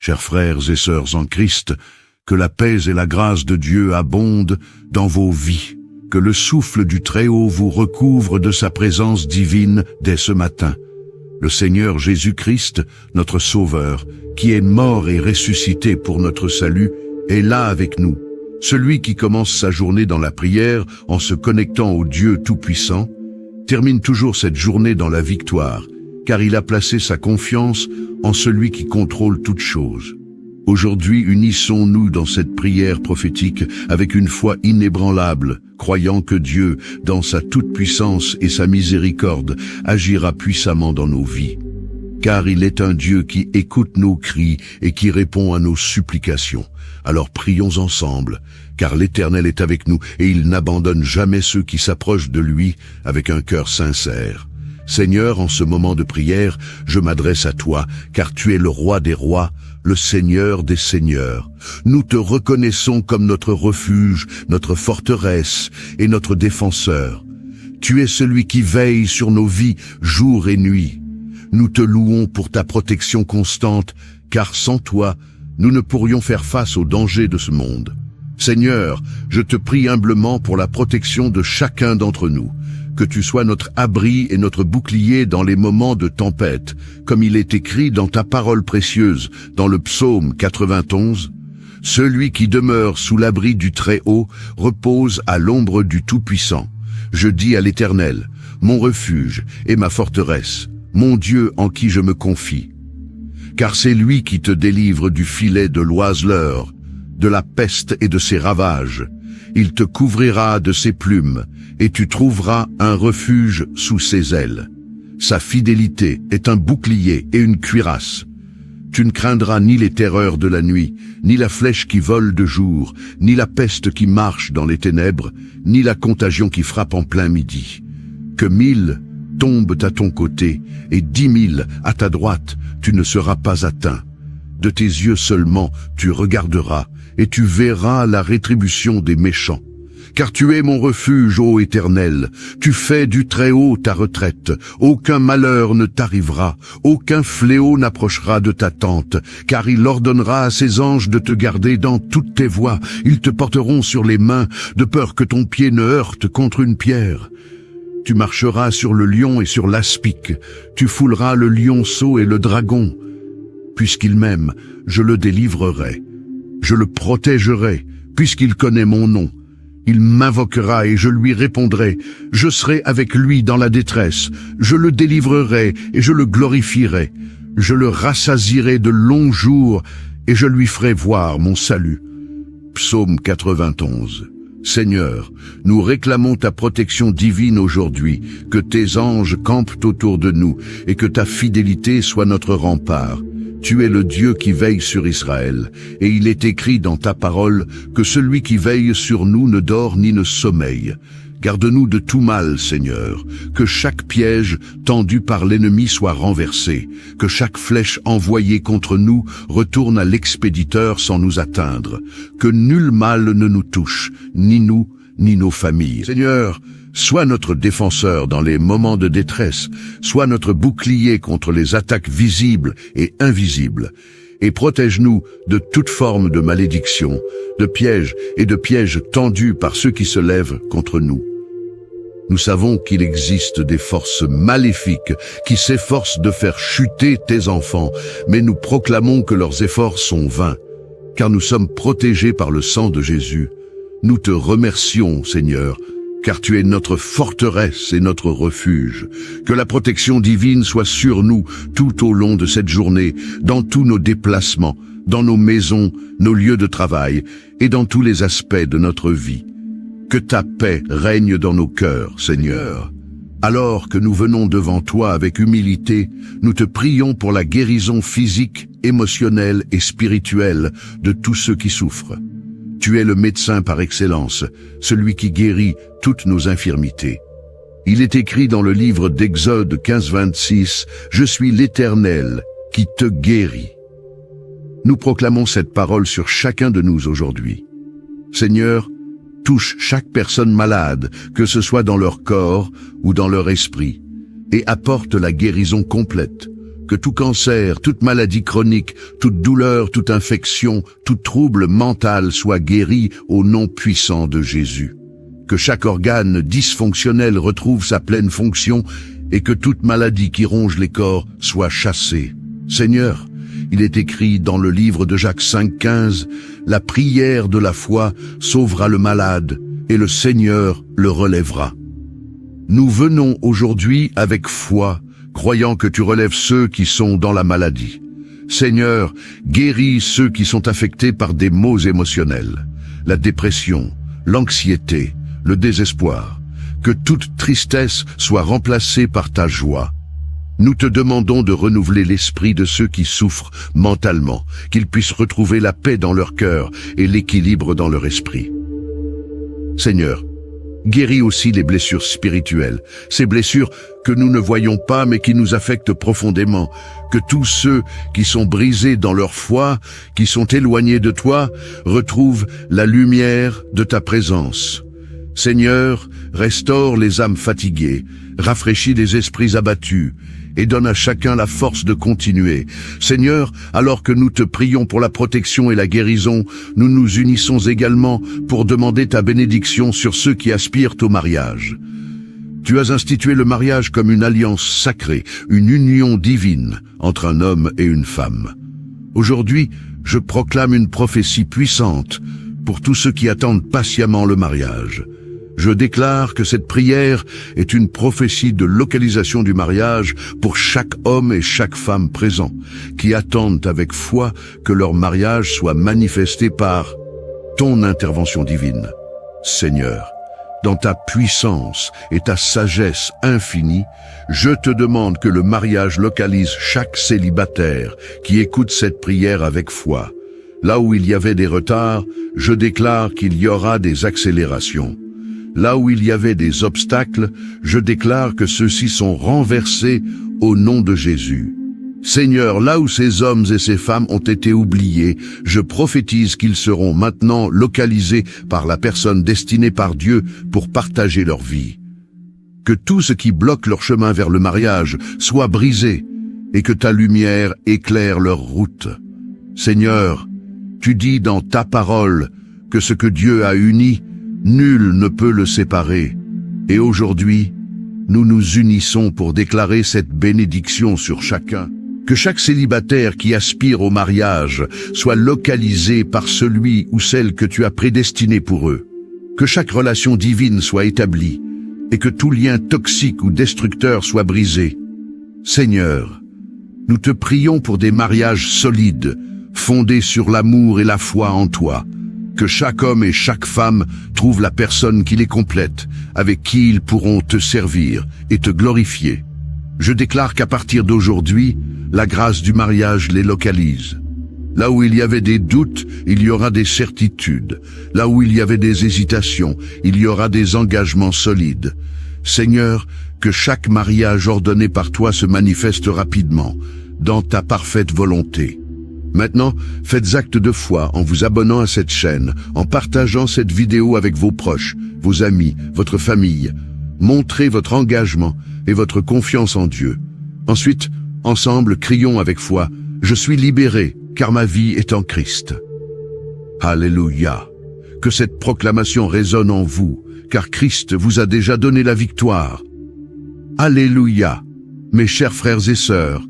Chers frères et sœurs en Christ, que la paix et la grâce de Dieu abondent dans vos vies, que le souffle du Très-Haut vous recouvre de sa présence divine dès ce matin. Le Seigneur Jésus-Christ, notre Sauveur, qui est mort et ressuscité pour notre salut, est là avec nous. Celui qui commence sa journée dans la prière en se connectant au Dieu Tout-Puissant, termine toujours cette journée dans la victoire, car il a placé sa confiance en celui qui contrôle toutes choses. Aujourd'hui, unissons-nous dans cette prière prophétique avec une foi inébranlable, croyant que Dieu, dans sa toute-puissance et sa miséricorde, agira puissamment dans nos vies. Car il est un Dieu qui écoute nos cris et qui répond à nos supplications. Alors prions ensemble, car l'Éternel est avec nous et il n'abandonne jamais ceux qui s'approchent de lui avec un cœur sincère. Seigneur, en ce moment de prière, je m'adresse à toi, car tu es le roi des rois, le Seigneur des seigneurs. Nous te reconnaissons comme notre refuge, notre forteresse et notre défenseur. Tu es celui qui veille sur nos vies jour et nuit. Nous te louons pour ta protection constante, car sans toi, nous ne pourrions faire face aux dangers de ce monde. Seigneur, je te prie humblement pour la protection de chacun d'entre nous. Que tu sois notre abri et notre bouclier dans les moments de tempête, comme il est écrit dans ta parole précieuse, dans le psaume 91. Celui qui demeure sous l'abri du Très-Haut repose à l'ombre du Tout-Puissant. Je dis à l'Éternel, mon refuge et ma forteresse, mon Dieu en qui je me confie. Car c'est lui qui te délivre du filet de l'oiseleur, de la peste et de ses ravages. Il te couvrira de ses plumes, et tu trouveras un refuge sous ses ailes. Sa fidélité est un bouclier et une cuirasse. Tu ne craindras ni les terreurs de la nuit, ni la flèche qui vole de jour, ni la peste qui marche dans les ténèbres, ni la contagion qui frappe en plein midi. Que 1000 tombent à ton côté, et 10 000 à ta droite, tu ne seras pas atteint. De tes yeux seulement tu regarderas, et tu verras la rétribution des méchants. Car tu es mon refuge, ô Éternel, tu fais du Très-Haut ta retraite, aucun malheur ne t'arrivera, aucun fléau n'approchera de ta tente, car il ordonnera à ses anges de te garder dans toutes tes voies, ils te porteront sur les mains, de peur que ton pied ne heurte contre une pierre. Tu marcheras sur le lion et sur l'aspic, tu fouleras le lionceau et le dragon. Puisqu'il m'aime, je le délivrerai. Je le protégerai, puisqu'il connaît mon nom. Il m'invoquera et je lui répondrai. Je serai avec lui dans la détresse. Je le délivrerai et je le glorifierai. Je le rassasierai de longs jours et je lui ferai voir mon salut. Psaume 91. Seigneur, nous réclamons ta protection divine aujourd'hui, que tes anges campent autour de nous et que ta fidélité soit notre rempart. Tu es le Dieu qui veille sur Israël, et il est écrit dans ta parole que celui qui veille sur nous ne dort ni ne sommeille. Garde-nous de tout mal, Seigneur, que chaque piège tendu par l'ennemi soit renversé, que chaque flèche envoyée contre nous retourne à l'expéditeur sans nous atteindre, que nul mal ne nous touche, ni nous, ni nos familles. Seigneur, sois notre défenseur dans les moments de détresse, sois notre bouclier contre les attaques visibles et invisibles, et protège-nous de toute forme de malédiction, de pièges et de pièges tendus par ceux qui se lèvent contre nous. Nous savons qu'il existe des forces maléfiques qui s'efforcent de faire chuter tes enfants, mais nous proclamons que leurs efforts sont vains, car nous sommes protégés par le sang de Jésus. Nous te remercions, Seigneur, car tu es notre forteresse et notre refuge. Que la protection divine soit sur nous tout au long de cette journée, dans tous nos déplacements, dans nos maisons, nos lieux de travail et dans tous les aspects de notre vie. Que ta paix règne dans nos cœurs, Seigneur. Alors que nous venons devant toi avec humilité, nous te prions pour la guérison physique, émotionnelle et spirituelle de tous ceux qui souffrent. Tu es le médecin par excellence, celui qui guérit toutes nos infirmités. Il est écrit dans le livre d'Exode 15-26, « Je suis l'Éternel qui te guérit ». Nous proclamons cette parole sur chacun de nous aujourd'hui. Seigneur, touche chaque personne malade, que ce soit dans leur corps ou dans leur esprit, et apporte la guérison complète, que tout cancer, toute maladie chronique, toute douleur, toute infection, tout trouble mental soit guéri au nom puissant de Jésus. Que chaque organe dysfonctionnel retrouve sa pleine fonction et que toute maladie qui ronge les corps soit chassée. Seigneur, il est écrit dans le livre de Jacques 5,15, « La prière de la foi sauvera le malade, et le Seigneur le relèvera. » Nous venons aujourd'hui avec foi, croyant que tu relèves ceux qui sont dans la maladie. Seigneur, guéris ceux qui sont affectés par des maux émotionnels, la dépression, l'anxiété, le désespoir. Que toute tristesse soit remplacée par ta joie. Nous te demandons de renouveler l'esprit de ceux qui souffrent mentalement, qu'ils puissent retrouver la paix dans leur cœur et l'équilibre dans leur esprit. Seigneur, guéris aussi les blessures spirituelles, ces blessures que nous ne voyons pas mais qui nous affectent profondément. Que tous ceux qui sont brisés dans leur foi, qui sont éloignés de toi, retrouvent la lumière de ta présence. Seigneur, restaure les âmes fatiguées, rafraîchis les esprits abattus, et donne à chacun la force de continuer. Seigneur, alors que nous te prions pour la protection et la guérison, nous nous unissons également pour demander ta bénédiction sur ceux qui aspirent au mariage. Tu as institué le mariage comme une alliance sacrée, une union divine entre un homme et une femme. Aujourd'hui, je proclame une prophétie puissante pour tous ceux qui attendent patiemment le mariage. Je déclare que cette prière est une prophétie de localisation du mariage pour chaque homme et chaque femme présents, qui attendent avec foi que leur mariage soit manifesté par ton intervention divine. Seigneur, dans ta puissance et ta sagesse infinie, je te demande que le mariage localise chaque célibataire qui écoute cette prière avec foi. Là où il y avait des retards, je déclare qu'il y aura des accélérations. Là où il y avait des obstacles, je déclare que ceux-ci sont renversés au nom de Jésus. Seigneur, là où ces hommes et ces femmes ont été oubliés, je prophétise qu'ils seront maintenant localisés par la personne destinée par Dieu pour partager leur vie. Que tout ce qui bloque leur chemin vers le mariage soit brisé et que ta lumière éclaire leur route. Seigneur, tu dis dans ta parole que ce que Dieu a uni, nul ne peut le séparer. Et aujourd'hui, nous nous unissons pour déclarer cette bénédiction sur chacun. Que chaque célibataire qui aspire au mariage soit localisé par celui ou celle que tu as prédestiné pour eux. Que chaque relation divine soit établie et que tout lien toxique ou destructeur soit brisé. Seigneur, nous te prions pour des mariages solides, fondés sur l'amour et la foi en toi. Que chaque homme et chaque femme trouvent la personne qui les complète, avec qui ils pourront te servir et te glorifier. Je déclare qu'à partir d'aujourd'hui, la grâce du mariage les localise. Là où il y avait des doutes, il y aura des certitudes. Là où il y avait des hésitations, il y aura des engagements solides. Seigneur, que chaque mariage ordonné par toi se manifeste rapidement, dans ta parfaite volonté. Maintenant, faites acte de foi en vous abonnant à cette chaîne, en partageant cette vidéo avec vos proches, vos amis, votre famille. Montrez votre engagement et votre confiance en Dieu. Ensuite, ensemble, crions avec foi, « Je suis libéré, car ma vie est en Christ. » Alléluia. Que cette proclamation résonne en vous, car Christ vous a déjà donné la victoire. Alléluia. Mes chers frères et sœurs,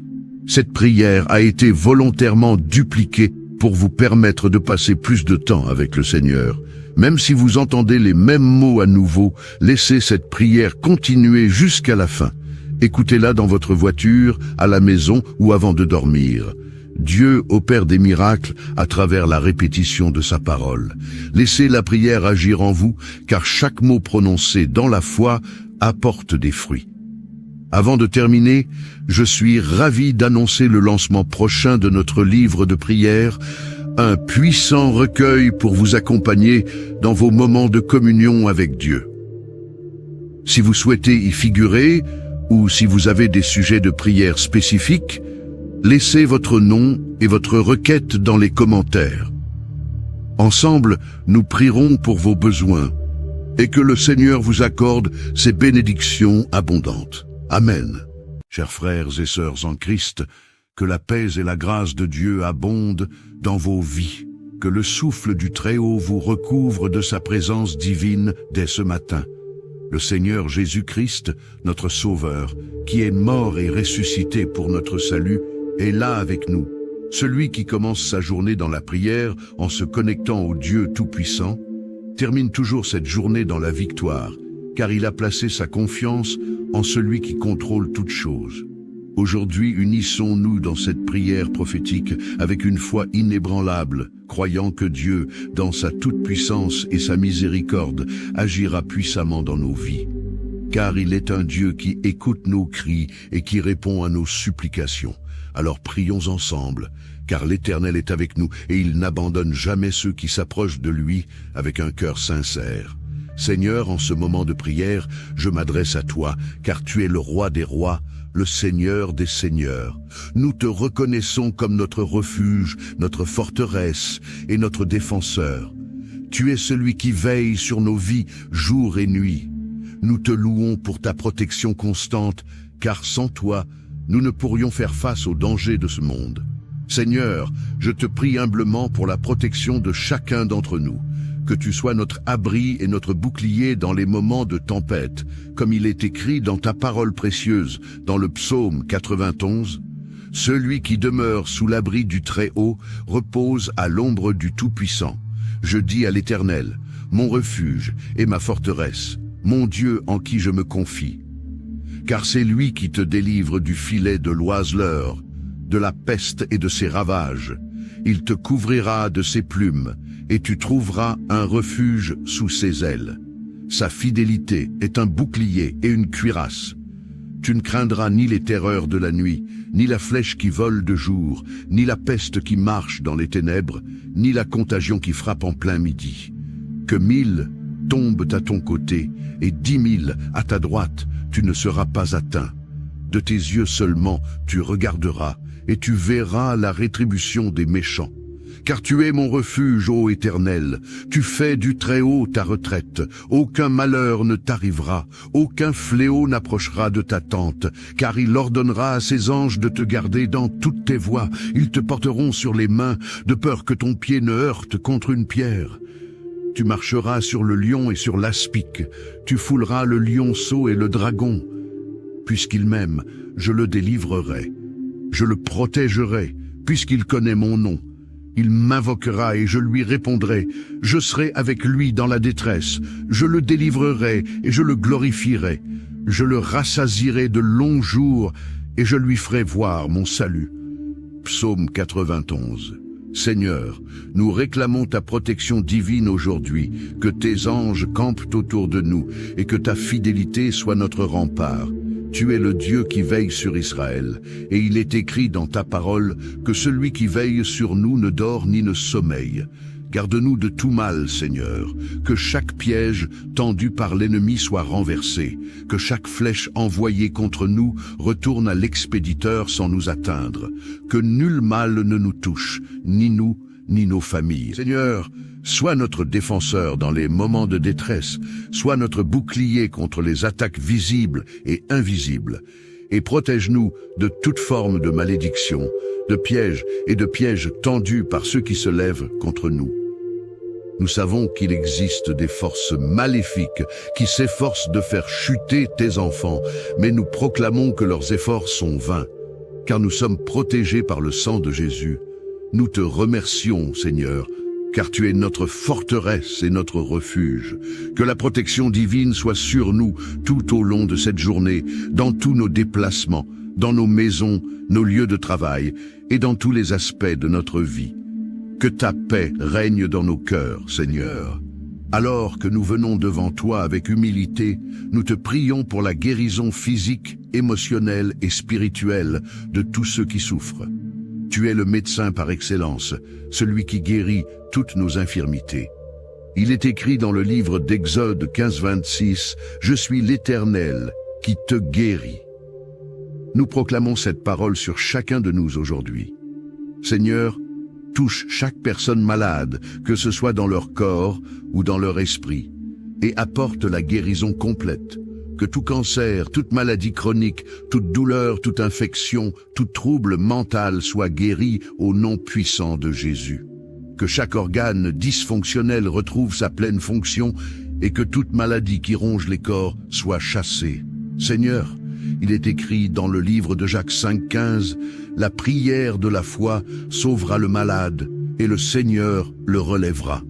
cette prière a été volontairement dupliquée pour vous permettre de passer plus de temps avec le Seigneur. Même si vous entendez les mêmes mots à nouveau, laissez cette prière continuer jusqu'à la fin. Écoutez-la dans votre voiture, à la maison ou avant de dormir. Dieu opère des miracles à travers la répétition de sa parole. Laissez la prière agir en vous, car chaque mot prononcé dans la foi apporte des fruits. Avant de terminer, je suis ravi d'annoncer le lancement prochain de notre livre de prière, un puissant recueil pour vous accompagner dans vos moments de communion avec Dieu. Si vous souhaitez y figurer, ou si vous avez des sujets de prière spécifiques, laissez votre nom et votre requête dans les commentaires. Ensemble, nous prierons pour vos besoins, et que le Seigneur vous accorde ses bénédictions abondantes. Amen. Chers frères et sœurs en Christ, que la paix et la grâce de Dieu abondent dans vos vies, que le souffle du Très-Haut vous recouvre de sa présence divine dès ce matin. Le Seigneur Jésus-Christ, notre Sauveur, qui est mort et ressuscité pour notre salut, est là avec nous. Celui qui commence sa journée dans la prière en se connectant au Dieu Tout-Puissant, termine toujours cette journée dans la victoire, car il a placé sa confiance en celui qui contrôle toutes choses. Aujourd'hui, unissons-nous dans cette prière prophétique avec une foi inébranlable, croyant que Dieu, dans sa toute-puissance et sa miséricorde, agira puissamment dans nos vies. Car il est un Dieu qui écoute nos cris et qui répond à nos supplications. Alors prions ensemble, car l'Éternel est avec nous et il n'abandonne jamais ceux qui s'approchent de lui avec un cœur sincère. Seigneur, en ce moment de prière, je m'adresse à toi, car tu es le roi des rois, le Seigneur des seigneurs. Nous te reconnaissons comme notre refuge, notre forteresse et notre défenseur. Tu es celui qui veille sur nos vies jour et nuit. Nous te louons pour ta protection constante, car sans toi, nous ne pourrions faire face aux dangers de ce monde. Seigneur, je te prie humblement pour la protection de chacun d'entre nous. Que tu sois notre abri et notre bouclier dans les moments de tempête, comme il est écrit dans ta parole précieuse, dans le psaume 91. Celui qui demeure sous l'abri du Très-Haut repose à l'ombre du Tout-Puissant. Je dis à l'Éternel, mon refuge et ma forteresse, mon Dieu en qui je me confie. Car c'est lui qui te délivre du filet de l'oiseleur, de la peste et de ses ravages. Il te couvrira de ses plumes, et tu trouveras un refuge sous ses ailes. Sa fidélité est un bouclier et une cuirasse. Tu ne craindras ni les terreurs de la nuit, ni la flèche qui vole de jour, ni la peste qui marche dans les ténèbres, ni la contagion qui frappe en plein midi. Que 1000 tombent à ton côté, et 10 000 à ta droite, tu ne seras pas atteint. De tes yeux seulement tu regarderas, et tu verras la rétribution des méchants. Car tu es mon refuge, ô Éternel, tu fais du Très-Haut ta retraite, aucun malheur ne t'arrivera, aucun fléau n'approchera de ta tente, car il ordonnera à ses anges de te garder dans toutes tes voies, ils te porteront sur les mains, de peur que ton pied ne heurte contre une pierre. Tu marcheras sur le lion et sur l'aspic, tu fouleras le lionceau et le dragon. Puisqu'il m'aime, je le délivrerai, je le protégerai, puisqu'il connaît mon nom. Il m'invoquera et je lui répondrai. Je serai avec lui dans la détresse. Je le délivrerai et je le glorifierai. Je le rassasierai de longs jours et je lui ferai voir mon salut. Psaume 91. Seigneur, nous réclamons ta protection divine aujourd'hui, que tes anges campent autour de nous et que ta fidélité soit notre rempart. Tu es le Dieu qui veille sur Israël, et il est écrit dans ta parole que celui qui veille sur nous ne dort ni ne sommeille. Garde-nous de tout mal, Seigneur, que chaque piège tendu par l'ennemi soit renversé, que chaque flèche envoyée contre nous retourne à l'expéditeur sans nous atteindre, que nul mal ne nous touche, ni nous, ni nos familles. Seigneur, sois notre défenseur dans les moments de détresse, sois notre bouclier contre les attaques visibles et invisibles, et protège-nous de toute forme de malédiction, de pièges et de pièges tendus par ceux qui se lèvent contre nous. Nous savons qu'il existe des forces maléfiques qui s'efforcent de faire chuter tes enfants, mais nous proclamons que leurs efforts sont vains, car nous sommes protégés par le sang de Jésus. Nous te remercions, Seigneur, car tu es notre forteresse et notre refuge. Que la protection divine soit sur nous tout au long de cette journée, dans tous nos déplacements, dans nos maisons, nos lieux de travail et dans tous les aspects de notre vie. Que ta paix règne dans nos cœurs, Seigneur. Alors que nous venons devant toi avec humilité, nous te prions pour la guérison physique, émotionnelle et spirituelle de tous ceux qui souffrent. Tu es le médecin par excellence, celui qui guérit toutes nos infirmités. Il est écrit dans le livre d'Exode 15-26, « Je suis l'Éternel qui te guérit ». Nous proclamons cette parole sur chacun de nous aujourd'hui. Seigneur, touche chaque personne malade, que ce soit dans leur corps ou dans leur esprit, et apporte la guérison complète, que tout cancer, toute maladie chronique, toute douleur, toute infection, tout trouble mental soit guéri au nom puissant de Jésus. Que chaque organe dysfonctionnel retrouve sa pleine fonction et que toute maladie qui ronge les corps soit chassée. Seigneur, il est écrit dans le livre de Jacques 5,15, « La prière de la foi sauvera le malade et le Seigneur le relèvera. »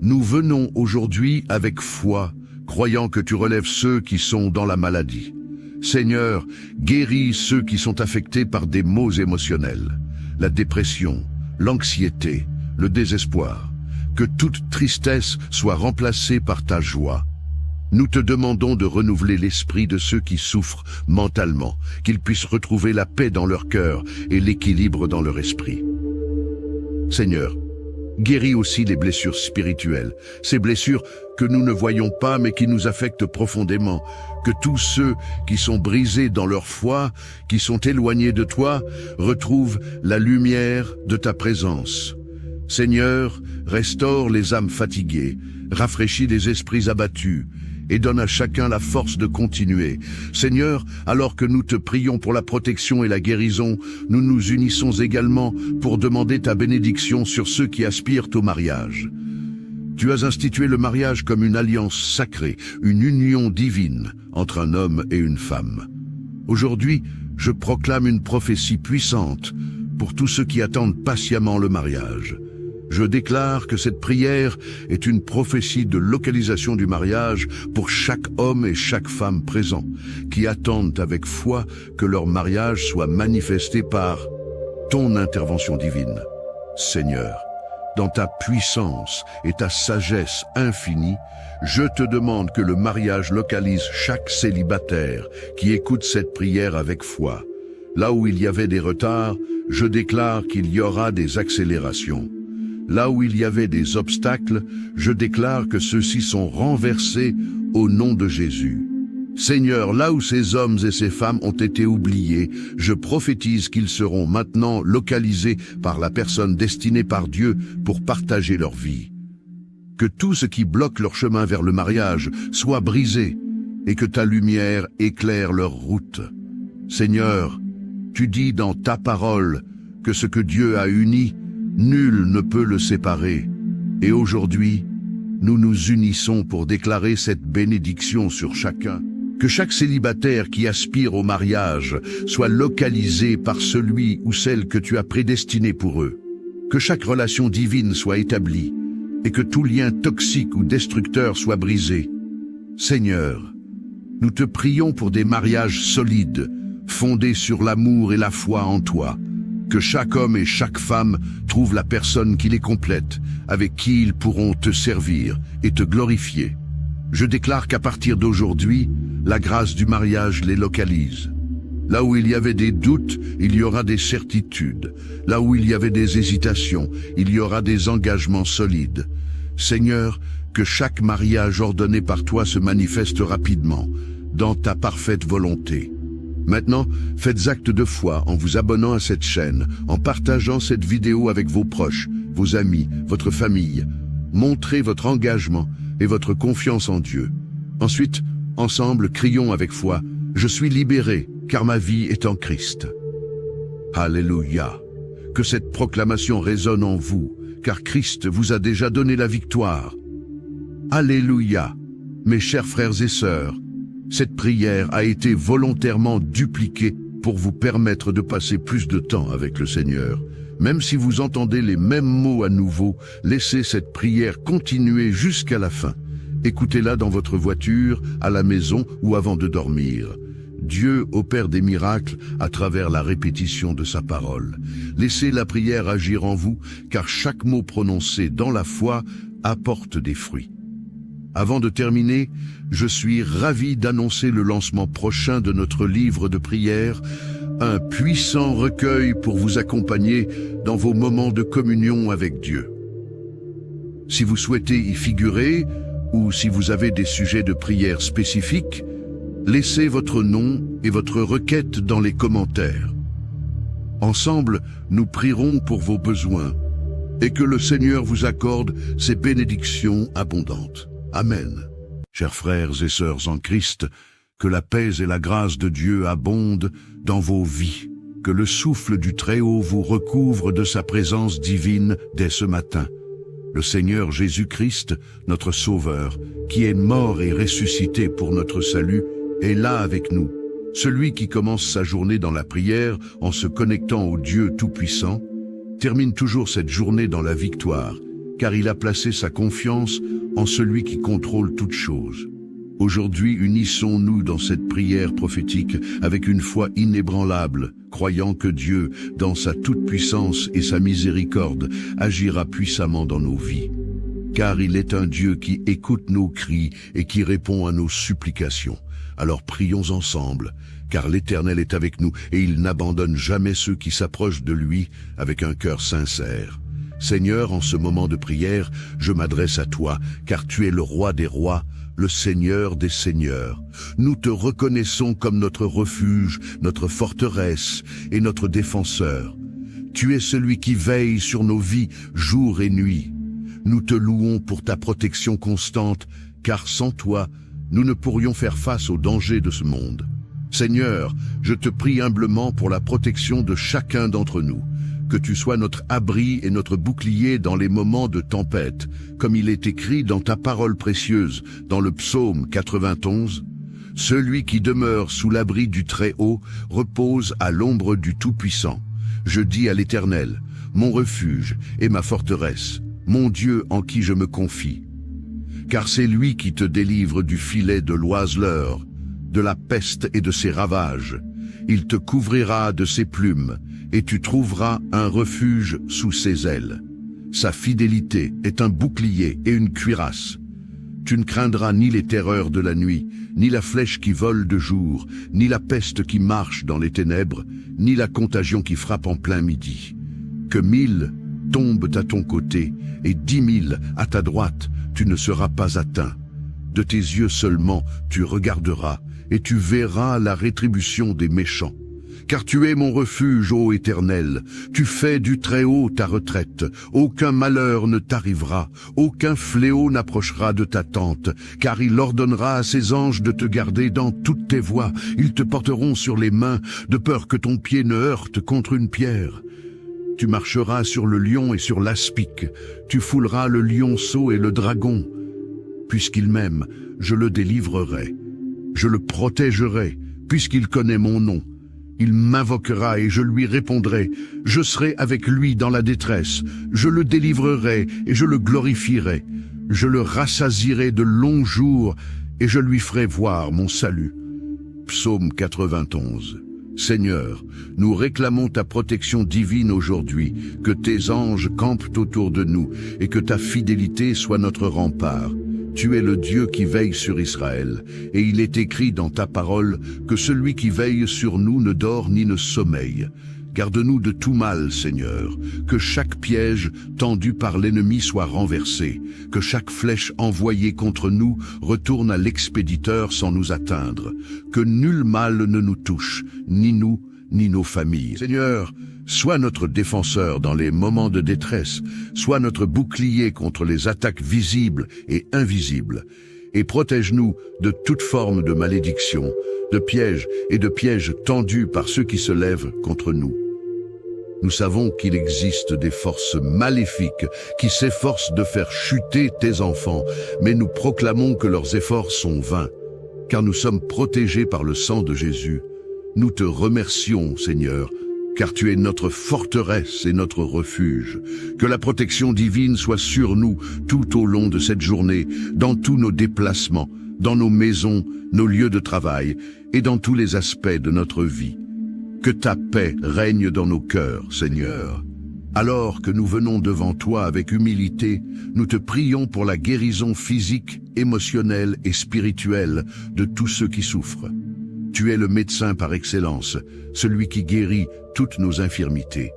Nous venons aujourd'hui avec foi, croyant que tu relèves ceux qui sont dans la maladie. Seigneur, guéris ceux qui sont affectés par des maux émotionnels, la dépression, l'anxiété, le désespoir. Que toute tristesse soit remplacée par ta joie. Nous te demandons de renouveler l'esprit de ceux qui souffrent mentalement, qu'ils puissent retrouver la paix dans leur cœur et l'équilibre dans leur esprit. Seigneur, guéris aussi les blessures spirituelles, ces blessures que nous ne voyons pas mais qui nous affectent profondément. Que tous ceux qui sont brisés dans leur foi, qui sont éloignés de toi, retrouvent la lumière de ta présence. Seigneur, restaure les âmes fatiguées, rafraîchis les esprits abattus, et donne à chacun la force de continuer. Seigneur, alors que nous te prions pour la protection et la guérison, nous nous unissons également pour demander ta bénédiction sur ceux qui aspirent au mariage. Tu as institué le mariage comme une alliance sacrée, une union divine entre un homme et une femme. Aujourd'hui, je proclame une prophétie puissante pour tous ceux qui attendent patiemment le mariage. Je déclare que cette prière est une prophétie de localisation du mariage pour chaque homme et chaque femme présents, qui attendent avec foi que leur mariage soit manifesté par ton intervention divine. Seigneur, dans ta puissance et ta sagesse infinie, je te demande que le mariage localise chaque célibataire qui écoute cette prière avec foi. Là où il y avait des retards, je déclare qu'il y aura des accélérations. Là où il y avait des obstacles, je déclare que ceux-ci sont renversés au nom de Jésus. Seigneur, là où ces hommes et ces femmes ont été oubliés, je prophétise qu'ils seront maintenant localisés par la personne destinée par Dieu pour partager leur vie. Que tout ce qui bloque leur chemin vers le mariage soit brisé et que ta lumière éclaire leur route. Seigneur, tu dis dans ta parole que ce que Dieu a uni, nul ne peut le séparer. Et aujourd'hui, nous nous unissons pour déclarer cette bénédiction sur chacun. Que chaque célibataire qui aspire au mariage soit localisé par celui ou celle que tu as prédestiné pour eux. Que chaque relation divine soit établie et que tout lien toxique ou destructeur soit brisé. Seigneur, nous te prions pour des mariages solides, fondés sur l'amour et la foi en toi. Que chaque homme et chaque femme trouve la personne qui les complète, avec qui ils pourront te servir et te glorifier. Je déclare qu'à partir d'aujourd'hui, la grâce du mariage les localise. Là où il y avait des doutes, il y aura des certitudes. Là où il y avait des hésitations, il y aura des engagements solides. Seigneur, que chaque mariage ordonné par toi se manifeste rapidement, dans ta parfaite volonté. Maintenant, faites acte de foi en vous abonnant à cette chaîne, en partageant cette vidéo avec vos proches, vos amis, votre famille. Montrez votre engagement et votre confiance en Dieu. Ensuite, ensemble, crions avec foi, « Je suis libéré, car ma vie est en Christ. » Alléluia. Que cette proclamation résonne en vous, car Christ vous a déjà donné la victoire. Alléluia. Mes chers frères et sœurs, cette prière a été volontairement dupliquée pour vous permettre de passer plus de temps avec le Seigneur. Même si vous entendez les mêmes mots à nouveau, laissez cette prière continuer jusqu'à la fin. Écoutez-la dans votre voiture, à la maison ou avant de dormir. Dieu opère des miracles à travers la répétition de sa parole. Laissez la prière agir en vous, car chaque mot prononcé dans la foi apporte des fruits. Avant de terminer, je suis ravi d'annoncer le lancement prochain de notre livre de prière, un puissant recueil pour vous accompagner dans vos moments de communion avec Dieu. Si vous souhaitez y figurer, ou si vous avez des sujets de prière spécifiques, laissez votre nom et votre requête dans les commentaires. Ensemble, nous prierons pour vos besoins et que le Seigneur vous accorde ses bénédictions abondantes. Amen. Chers frères et sœurs en Christ, que la paix et la grâce de Dieu abondent dans vos vies, que le souffle du Très-Haut vous recouvre de sa présence divine dès ce matin. Le Seigneur Jésus-Christ, notre Sauveur, qui est mort et ressuscité pour notre salut, est là avec nous. Celui qui commence sa journée dans la prière en se connectant au Dieu Tout-Puissant, termine toujours cette journée dans la victoire, car il a placé sa confiance en celui qui contrôle toutes choses. Aujourd'hui, unissons-nous dans cette prière prophétique avec une foi inébranlable, croyant que Dieu, dans sa toute-puissance et sa miséricorde, agira puissamment dans nos vies. Car il est un Dieu qui écoute nos cris et qui répond à nos supplications. Alors prions ensemble, car l'Éternel est avec nous et il n'abandonne jamais ceux qui s'approchent de lui avec un cœur sincère. Seigneur, en ce moment de prière, je m'adresse à toi, car tu es le roi des rois, le Seigneur des seigneurs. Nous te reconnaissons comme notre refuge, notre forteresse et notre défenseur. Tu es celui qui veille sur nos vies jour et nuit. Nous te louons pour ta protection constante, car sans toi, nous ne pourrions faire face aux dangers de ce monde. Seigneur, je te prie humblement pour la protection de chacun d'entre nous. Que tu sois notre abri et notre bouclier dans les moments de tempête, comme il est écrit dans ta parole précieuse, dans le psaume 91. Celui qui demeure sous l'abri du Très-Haut repose à l'ombre du Tout-Puissant. Je dis à l'Éternel, mon refuge et ma forteresse, mon Dieu en qui je me confie. Car c'est lui qui te délivre du filet de l'oiseleur, de la peste et de ses ravages. Il te couvrira de ses plumes, et tu trouveras un refuge sous ses ailes. Sa fidélité est un bouclier et une cuirasse. Tu ne craindras ni les terreurs de la nuit, ni la flèche qui vole de jour, ni la peste qui marche dans les ténèbres, ni la contagion qui frappe en plein midi. Que 1000 tombent à ton côté, et 10 000 à ta droite, tu ne seras pas atteint. De tes yeux seulement tu regarderas, et tu verras la rétribution des méchants. Car tu es mon refuge, ô Éternel, tu fais du Très-Haut ta retraite, aucun malheur ne t'arrivera, aucun fléau n'approchera de ta tente, car il ordonnera à ses anges de te garder dans toutes tes voies, ils te porteront sur les mains, de peur que ton pied ne heurte contre une pierre. Tu marcheras sur le lion et sur l'aspic, tu fouleras le lionceau et le dragon. Puisqu'il m'aime, je le délivrerai, je le protégerai, puisqu'il connaît mon nom. Il m'invoquera et je lui répondrai. Je serai avec lui dans la détresse. Je le délivrerai et je le glorifierai. Je le rassasierai de longs jours et je lui ferai voir mon salut. Psaume 91. Seigneur, nous réclamons ta protection divine aujourd'hui, que tes anges campent autour de nous et que ta fidélité soit notre rempart. Tu es le Dieu qui veille sur Israël, et il est écrit dans ta parole que celui qui veille sur nous ne dort ni ne sommeille. Garde-nous de tout mal, Seigneur, que chaque piège tendu par l'ennemi soit renversé, que chaque flèche envoyée contre nous retourne à l'expéditeur sans nous atteindre, que nul mal ne nous touche, ni nous, ni nos familles. Seigneur, sois notre défenseur dans les moments de détresse, sois notre bouclier contre les attaques visibles et invisibles, et protège-nous de toute forme de malédiction, de pièges et de pièges tendus par ceux qui se lèvent contre nous. Nous savons qu'il existe des forces maléfiques qui s'efforcent de faire chuter tes enfants, mais nous proclamons que leurs efforts sont vains, car nous sommes protégés par le sang de Jésus. Nous te remercions, Seigneur, car tu es notre forteresse et notre refuge. Que la protection divine soit sur nous tout au long de cette journée, dans tous nos déplacements, dans nos maisons, nos lieux de travail et dans tous les aspects de notre vie. Que ta paix règne dans nos cœurs, Seigneur. Alors que nous venons devant toi avec humilité, nous te prions pour la guérison physique, émotionnelle et spirituelle de tous ceux qui souffrent. Tu es le médecin par excellence, celui qui guérit toutes nos infirmités.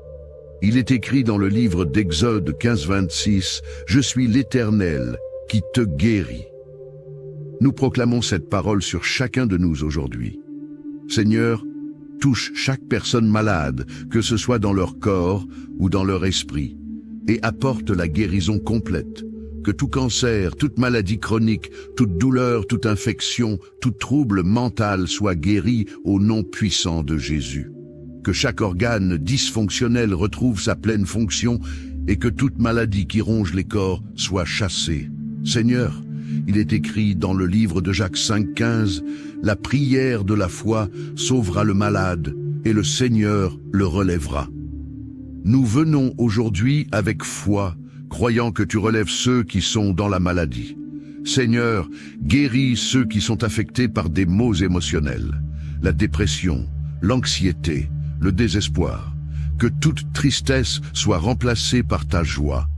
Il est écrit dans le livre d'Exode 15-26, « Je suis l'Éternel qui te guérit ». Nous proclamons cette parole sur chacun de nous aujourd'hui. Seigneur, touche chaque personne malade, que ce soit dans leur corps ou dans leur esprit, et apporte la guérison complète, que tout cancer, toute maladie chronique, toute douleur, toute infection, tout trouble mental soit guéri au nom puissant de Jésus. Que chaque organe dysfonctionnel retrouve sa pleine fonction et que toute maladie qui ronge les corps soit chassée. Seigneur, il est écrit dans le livre de Jacques 5,15, « La prière de la foi sauvera le malade et le Seigneur le relèvera. » Nous venons aujourd'hui avec foi, croyant que tu relèves ceux qui sont dans la maladie. Seigneur, guéris ceux qui sont affectés par des maux émotionnels, la dépression, l'anxiété, le désespoir. Que toute tristesse soit remplacée par ta joie.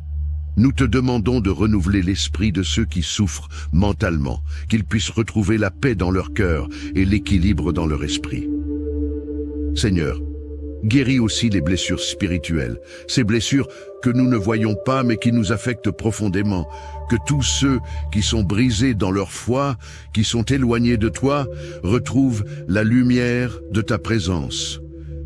Nous te demandons de renouveler l'esprit de ceux qui souffrent mentalement, qu'ils puissent retrouver la paix dans leur cœur et l'équilibre dans leur esprit. Seigneur, guéris aussi les blessures spirituelles, ces blessures que nous ne voyons pas mais qui nous affectent profondément. Que tous ceux qui sont brisés dans leur foi, qui sont éloignés de toi, retrouvent la lumière de ta présence.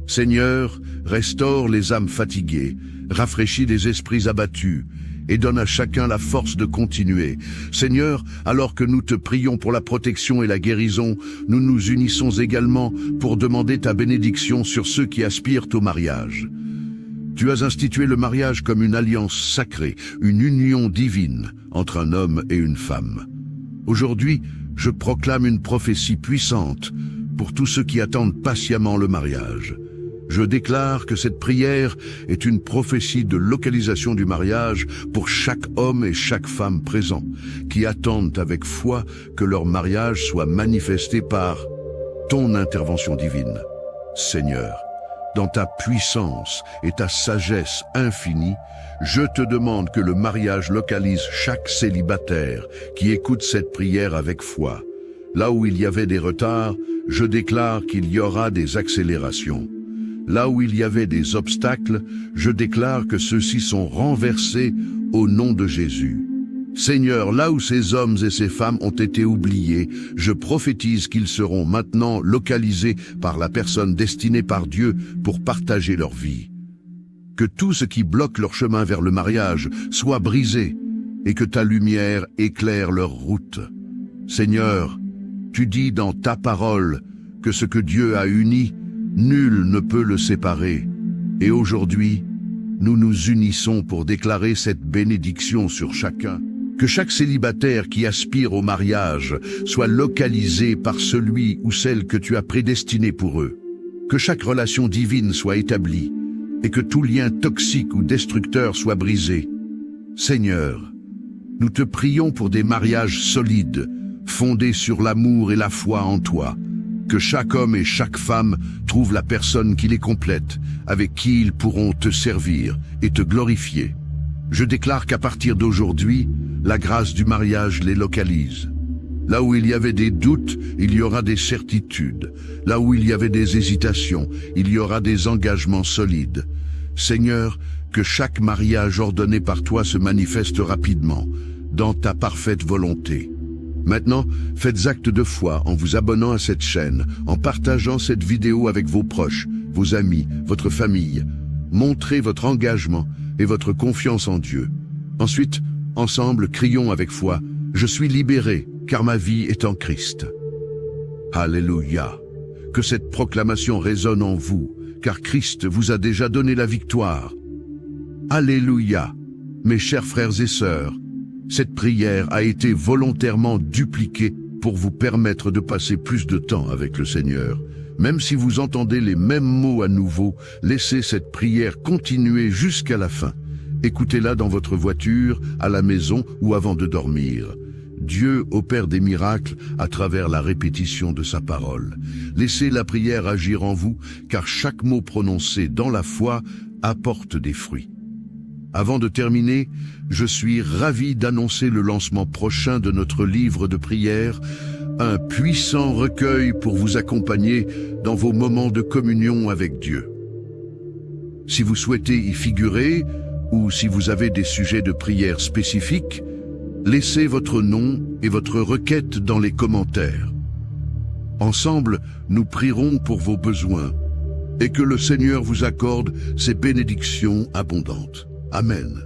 Seigneur, restaure les âmes fatiguées, rafraîchis les esprits abattus et donne à chacun la force de continuer. Seigneur, alors que nous te prions pour la protection et la guérison, nous nous unissons également pour demander ta bénédiction sur ceux qui aspirent au mariage. Tu as institué le mariage comme une alliance sacrée, une union divine entre un homme et une femme. Aujourd'hui, je proclame une prophétie puissante pour tous ceux qui attendent patiemment le mariage. Je déclare que cette prière est une prophétie de localisation du mariage pour chaque homme et chaque femme présents, qui attendent avec foi que leur mariage soit manifesté par ton intervention divine. Seigneur, dans ta puissance et ta sagesse infinie, je te demande que le mariage localise chaque célibataire qui écoute cette prière avec foi. Là où il y avait des retards, je déclare qu'il y aura des accélérations. Là où il y avait des obstacles, je déclare que ceux-ci sont renversés au nom de Jésus. Seigneur, là où ces hommes et ces femmes ont été oubliés, je prophétise qu'ils seront maintenant localisés par la personne destinée par Dieu pour partager leur vie. Que tout ce qui bloque leur chemin vers le mariage soit brisé et que ta lumière éclaire leur route. Seigneur, tu dis dans ta parole que ce que Dieu a uni, nul ne peut le séparer. Et aujourd'hui, nous nous unissons pour déclarer cette bénédiction sur chacun. Que chaque célibataire qui aspire au mariage soit localisé par celui ou celle que tu as prédestiné pour eux. Que chaque relation divine soit établie et que tout lien toxique ou destructeur soit brisé. Seigneur, nous te prions pour des mariages solides, fondés sur l'amour et la foi en toi. Que chaque homme et chaque femme trouve la personne qui les complète, avec qui ils pourront te servir et te glorifier. Je déclare qu'à partir d'aujourd'hui, la grâce du mariage les localise. Là où il y avait des doutes, il y aura des certitudes. Là où il y avait des hésitations, il y aura des engagements solides. Seigneur, que chaque mariage ordonné par toi se manifeste rapidement, dans ta parfaite volonté. Maintenant, faites acte de foi en vous abonnant à cette chaîne, en partageant cette vidéo avec vos proches, vos amis, votre famille. Montrez votre engagement et votre confiance en Dieu. Ensuite, ensemble, crions avec foi, « Je suis libéré, car ma vie est en Christ. » Alléluia. Que cette proclamation résonne en vous, car Christ vous a déjà donné la victoire. Alléluia. Mes chers frères et sœurs, cette prière a été volontairement dupliquée pour vous permettre de passer plus de temps avec le Seigneur. Même si vous entendez les mêmes mots à nouveau, laissez cette prière continuer jusqu'à la fin. Écoutez-la dans votre voiture, à la maison ou avant de dormir. Dieu opère des miracles à travers la répétition de sa parole. Laissez la prière agir en vous, car chaque mot prononcé dans la foi apporte des fruits. Avant de terminer, je suis ravi d'annoncer le lancement prochain de notre livre de prière, un puissant recueil pour vous accompagner dans vos moments de communion avec Dieu. Si vous souhaitez y figurer, ou si vous avez des sujets de prière spécifiques, laissez votre nom et votre requête dans les commentaires. Ensemble, nous prierons pour vos besoins et que le Seigneur vous accorde ses bénédictions abondantes. Amen.